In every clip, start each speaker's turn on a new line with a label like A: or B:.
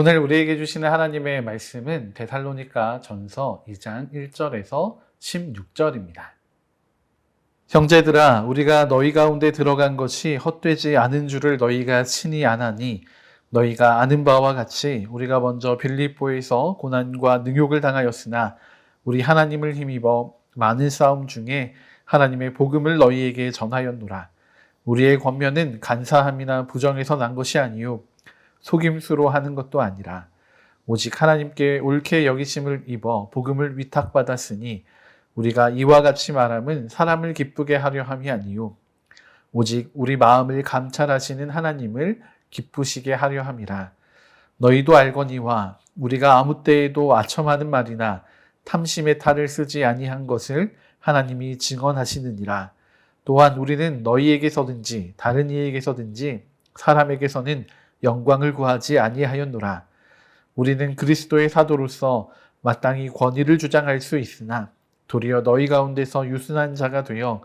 A: 오늘 우리에게 주시는 하나님의 말씀은 데살로니가 전서 2장 1절에서 16절입니다. 형제들아, 우리가 너희 가운데 들어간 것이 헛되지 않은 줄을 너희가 친히 아나니, 너희가 아는 바와 같이 우리가 먼저 빌립보에서 고난과 능욕을 당하였으나 우리 하나님을 힘입어 많은 싸움 중에 하나님의 복음을 너희에게 전하였노라. 우리의 권면은 간사함이나 부정에서 난 것이 아니요 속임수로 하는 것도 아니라 오직 하나님께 옳게 여기심을 입어 복음을 위탁받았으니 우리가 이와 같이 말함은 사람을 기쁘게 하려 함이 아니요 오직 우리 마음을 감찰하시는 하나님을 기쁘시게 하려 함이라. 너희도 알거니와 우리가 아무 때에도 아첨하는 말이나 탐심의 탈을 쓰지 아니한 것을 하나님이 증언하시느니라. 또한 우리는 너희에게서든지 다른 이에게서든지 사람에게서는 영광을 구하지 아니하였노라. 우리는 그리스도의 사도로서 마땅히 권위를 주장할 수 있으나 도리어 너희 가운데서 유순한 자가 되어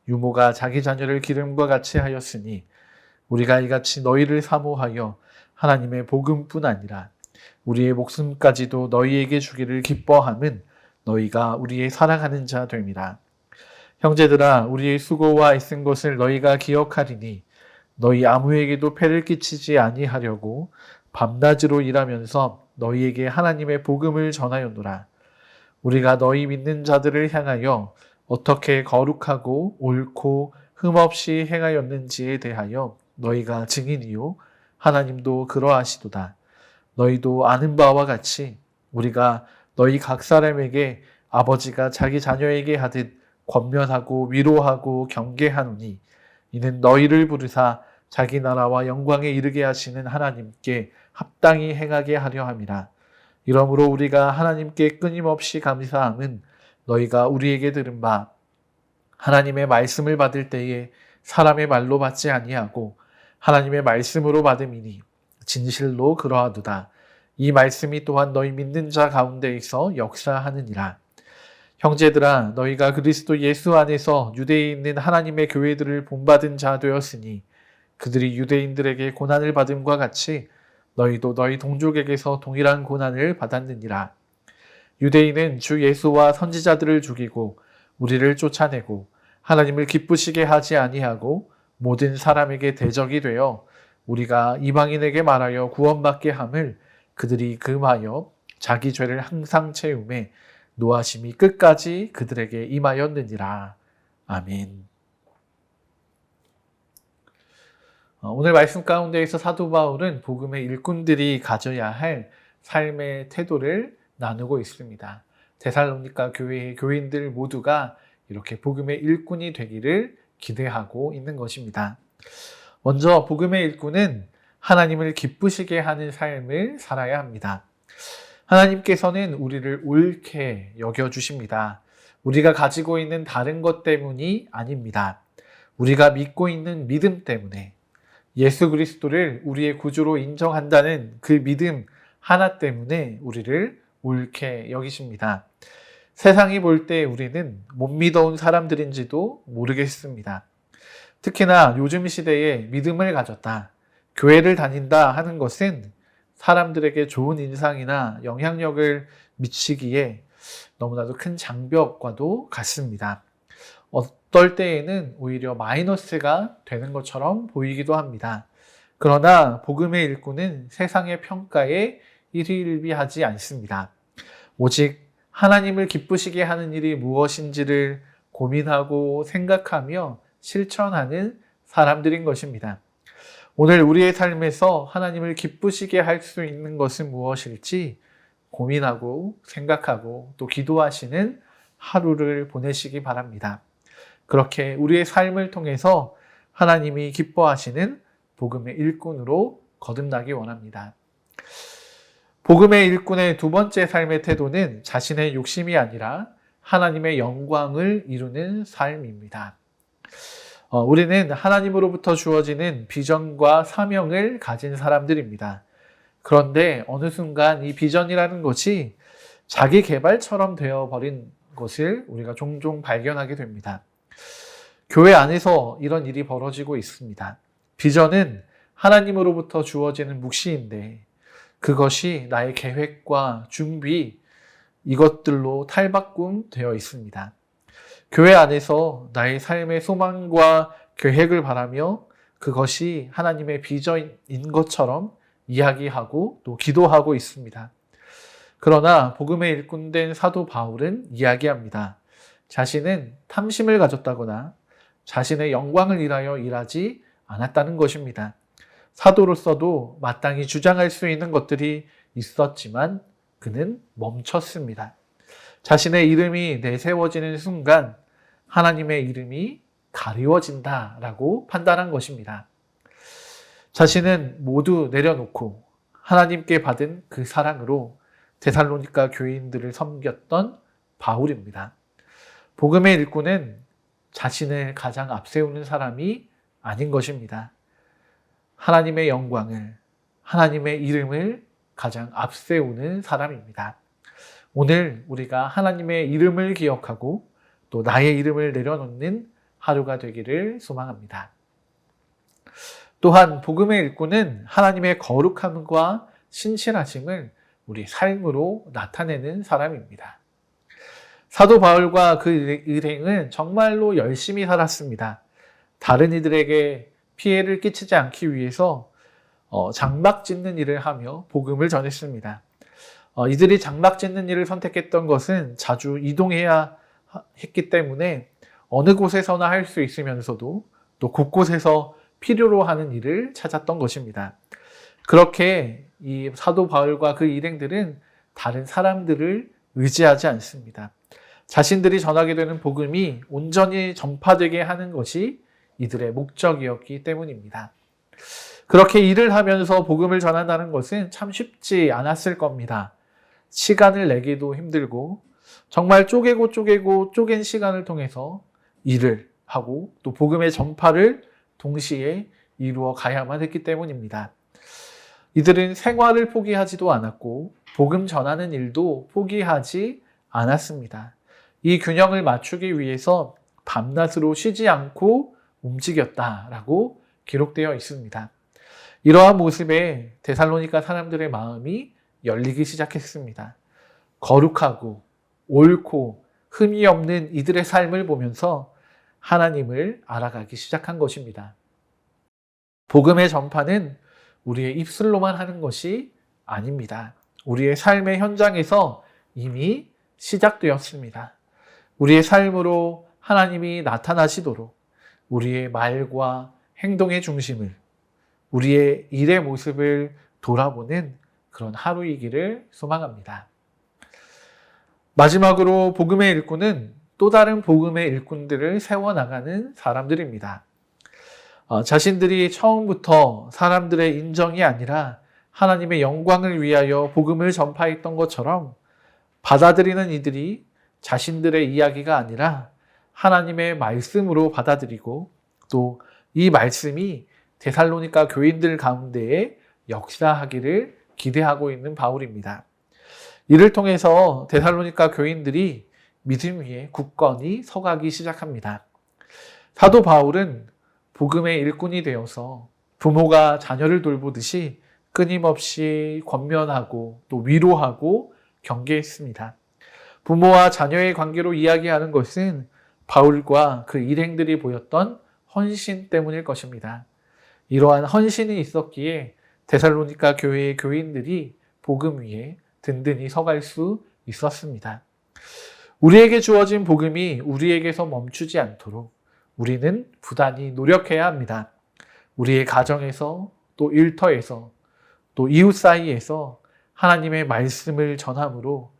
A: 유모가 자기 자녀를 기름과 같이 하였으니 우리가 이같이 너희를 사모하여 하나님의 복음뿐 아니라 우리의 목숨까지도 너희에게 주기를 기뻐함은 너희가 우리의 사랑하는 자 됨이라. 형제들아, 우리의 수고와 애쓴 것을 너희가 기억하리니 너희 아무에게도 폐를 끼치지 아니하려고 밤낮으로 일하면서 너희에게 하나님의 복음을 전하였노라. 우리가 너희 믿는 자들을 향하여 어떻게 거룩하고 옳고 흠없이 행하였는지에 대하여 너희가 증인이요 하나님도 그러하시도다. 너희도 아는 바와 같이 우리가 너희 각 사람에게 아버지가 자기 자녀에게 하듯 권면하고 위로하고 경계하노니 이는 너희를 부르사 자기 나라와 영광에 이르게 하시는 하나님께 합당히 행하게 하려 함이라. 이러므로 우리가 하나님께 끊임없이 감사함은 너희가 우리에게 들은 바 하나님의 말씀을 받을 때에 사람의 말로 받지 아니하고 하나님의 말씀으로 받음이니 진실로 그러하도다. 이 말씀이 또한 너희 믿는 자 가운데에서 역사하느니라. 형제들아, 너희가 그리스도 예수 안에서 유대에 있는 하나님의 교회들을 본받은 자 되었으니 그들이 유대인들에게 고난을 받음과 같이 너희도 너희 동족에게서 동일한 고난을 받았느니라. 유대인은 주 예수와 선지자들을 죽이고 우리를 쫓아내고 하나님을 기쁘시게 하지 아니하고 모든 사람에게 대적이 되어 우리가 이방인에게 말하여 구원받게 함을 그들이 금하여 자기 죄를 항상 채우매 노하심이 끝까지 그들에게 임하였느니라. 아멘. 오늘 말씀 가운데에서 사도 바울은 복음의 일꾼들이 가져야 할 삶의 태도를 나누고 있습니다. 데살로니가 교회의 교인들 모두가 이렇게 복음의 일꾼이 되기를 기대하고 있는 것입니다. 먼저 복음의 일꾼은 하나님을 기쁘시게 하는 삶을 살아야 합니다. 하나님께서는 우리를 옳게 여겨주십니다. 우리가 가지고 있는 다른 것 때문이 아닙니다. 우리가 믿고 있는 믿음 때문에 예수 그리스도를 우리의 구주로 인정한다는 그 믿음 하나 때문에 우리를 옳게 여기십니다. 세상이 볼 때 우리는 못 믿어온 사람들인지도 모르겠습니다. 특히나 요즘 시대에 믿음을 가졌다, 교회를 다닌다 하는 것은 사람들에게 좋은 인상이나 영향력을 미치기에 너무나도 큰 장벽과도 같습니다. 어떨 때에는 오히려 마이너스가 되는 것처럼 보이기도 합니다. 그러나 복음의 일꾼은 세상의 평가에 일희일비하지 않습니다. 오직 하나님을 기쁘시게 하는 일이 무엇인지를 고민하고 생각하며 실천하는 사람들인 것입니다. 오늘 우리의 삶에서 하나님을 기쁘시게 할 수 있는 것은 무엇일지 고민하고 생각하고 또 기도하시는 하루를 보내시기 바랍니다. 그렇게 우리의 삶을 통해서 하나님이 기뻐하시는 복음의 일꾼으로 거듭나기 원합니다. 복음의 일꾼의 두 번째 삶의 태도는 자신의 욕심이 아니라 하나님의 영광을 이루는 삶입니다. 우리는 하나님으로부터 주어지는 비전과 사명을 가진 사람들입니다. 그런데 어느 순간 이 비전이라는 것이 자기 개발처럼 되어버린 것을 우리가 종종 발견하게 됩니다. 교회 안에서 이런 일이 벌어지고 있습니다. 비전은 하나님으로부터 주어지는 묵시인데 그것이 나의 계획과 준비, 이것들로 탈바꿈되어 있습니다. 교회 안에서 나의 삶의 소망과 계획을 바라며 그것이 하나님의 비전인 것처럼 이야기하고 또 기도하고 있습니다. 그러나 복음의 일꾼된 사도 바울은 이야기합니다. 자신은 탐심을 가졌다거나 자신의 영광을 위하여 일하지 않았다는 것입니다. 사도로서도 마땅히 주장할 수 있는 것들이 있었지만 그는 멈췄습니다. 자신의 이름이 내세워지는 순간 하나님의 이름이 가리워진다라고 판단한 것입니다. 자신은 모두 내려놓고 하나님께 받은 그 사랑으로 데살로니가 교인들을 섬겼던 바울입니다. 복음의 일꾼은 자신을 가장 앞세우는 사람이 아닌 것입니다. 하나님의 영광을, 하나님의 이름을 가장 앞세우는 사람입니다. 오늘 우리가 하나님의 이름을 기억하고 또 나의 이름을 내려놓는 하루가 되기를 소망합니다. 또한 복음의 일꾼은 하나님의 거룩함과 신실하심을 우리 삶으로 나타내는 사람입니다. 사도 바울과 그 일행은 정말로 열심히 살았습니다. 다른 이들에게 피해를 끼치지 않기 위해서 장막 짓는 일을 하며 복음을 전했습니다. 이들이 장막 짓는 일을 선택했던 것은 자주 이동해야 했기 때문에 어느 곳에서나 할 수 있으면서도 또 곳곳에서 필요로 하는 일을 찾았던 것입니다. 그렇게 이 사도 바울과 그 일행들은 다른 사람들을 의지하지 않습니다. 자신들이 전하게 되는 복음이 온전히 전파되게 하는 것이 이들의 목적이었기 때문입니다. 그렇게 일을 하면서 복음을 전한다는 것은 참 쉽지 않았을 겁니다. 시간을 내기도 힘들고 정말 쪼개고 쪼갠 시간을 통해서 일을 하고 또 복음의 전파를 동시에 이루어 가야만 했기 때문입니다. 이들은 생활을 포기하지도 않았고 복음 전하는 일도 포기하지 않았습니다. 이 균형을 맞추기 위해서 밤낮으로 쉬지 않고 움직였다라고 기록되어 있습니다. 이러한 모습에 데살로니가 사람들의 마음이 열리기 시작했습니다. 거룩하고 옳고 흠이 없는 이들의 삶을 보면서 하나님을 알아가기 시작한 것입니다. 복음의 전파는 우리의 입술로만 하는 것이 아닙니다. 우리의 삶의 현장에서 이미 시작되었습니다. 우리의 삶으로 하나님이 나타나시도록 우리의 말과 행동의 중심을, 우리의 일의 모습을 돌아보는 그런 하루이기를 소망합니다. 마지막으로 복음의 일꾼은 또 다른 복음의 일꾼들을 세워나가는 사람들입니다. 자신들이 처음부터 사람들의 인정이 아니라 하나님의 영광을 위하여 복음을 전파했던 것처럼 받아들이는 이들이 자신들의 이야기가 아니라 하나님의 말씀으로 받아들이고 또 이 말씀이 데살로니가 교인들 가운데에 역사하기를 기대하고 있는 바울입니다. 이를 통해서 데살로니가 교인들이 믿음 위에 굳건히 서가기 시작합니다. 사도 바울은 복음의 일꾼이 되어서 부모가 자녀를 돌보듯이 끊임없이 권면하고 또 위로하고 경계했습니다. 부모와 자녀의 관계로 이야기하는 것은 바울과 그 일행들이 보였던 헌신 때문일 것입니다. 이러한 헌신이 있었기에 데살로니가 교회의 교인들이 복음 위에 든든히 서갈 수 있었습니다. 우리에게 주어진 복음이 우리에게서 멈추지 않도록 우리는 부단히 노력해야 합니다. 우리의 가정에서 또 일터에서 또 이웃 사이에서 하나님의 말씀을 전함으로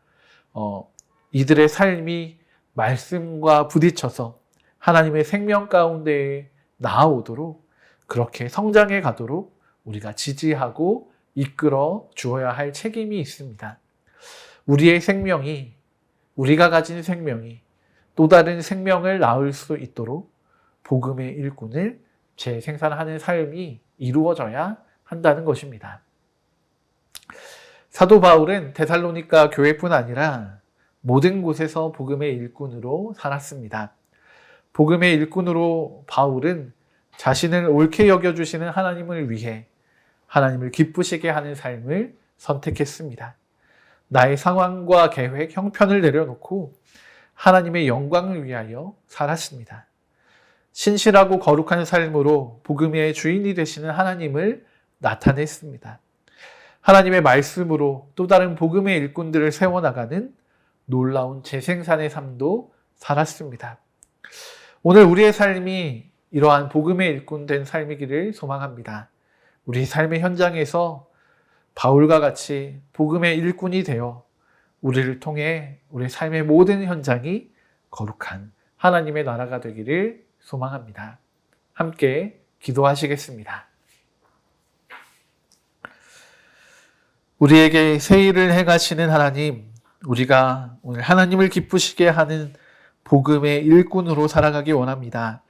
A: 이들의 삶이 말씀과 부딪혀서 하나님의 생명 가운데에 나아오도록 그렇게 성장해 가도록 우리가 지지하고 이끌어 주어야 할 책임이 있습니다. 우리의 생명이, 우리가 가진 생명이 또 다른 생명을 낳을 수 있도록 복음의 일꾼을 재생산하는 삶이 이루어져야 한다는 것입니다. 사도 바울은 데살로니가 교회뿐 아니라 모든 곳에서 복음의 일꾼으로 살았습니다. 복음의 일꾼으로 바울은 자신을 옳게 여겨주시는 하나님을 위해 하나님을 기쁘시게 하는 삶을 선택했습니다. 나의 상황과 계획, 형편을 내려놓고 하나님의 영광을 위하여 살았습니다. 신실하고 거룩한 삶으로 복음의 주인이 되시는 하나님을 나타냈습니다. 하나님의 말씀으로 또 다른 복음의 일꾼들을 세워나가는 놀라운 재생산의 삶도 살았습니다. 오늘 우리의 삶이 이러한 복음의 일꾼 된 삶이기를 소망합니다. 우리 삶의 현장에서 바울과 같이 복음의 일꾼이 되어 우리를 통해 우리 삶의 모든 현장이 거룩한 하나님의 나라가 되기를 소망합니다. 함께 기도하시겠습니다. 우리에게 새 일을 행하시는 하나님, 우리가 오늘 하나님을 기쁘시게 하는 복음의 일꾼으로 살아가기 원합니다.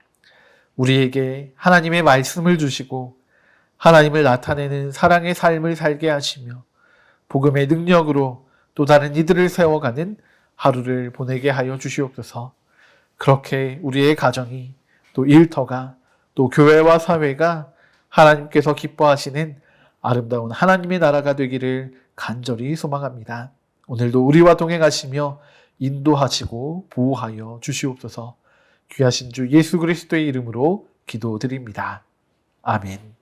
A: 우리에게 하나님의 말씀을 주시고 하나님을 나타내는 사랑의 삶을 살게 하시며 복음의 능력으로 또 다른 이들을 세워가는 하루를 보내게 하여 주시옵소서. 그렇게 우리의 가정이 또 일터가 또 교회와 사회가 하나님께서 기뻐하시는 아름다운 하나님의 나라가 되기를 간절히 소망합니다. 오늘도 우리와 동행하시며 인도하시고 보호하여 주시옵소서. 귀하신 주 예수 그리스도의 이름으로 기도드립니다. 아멘.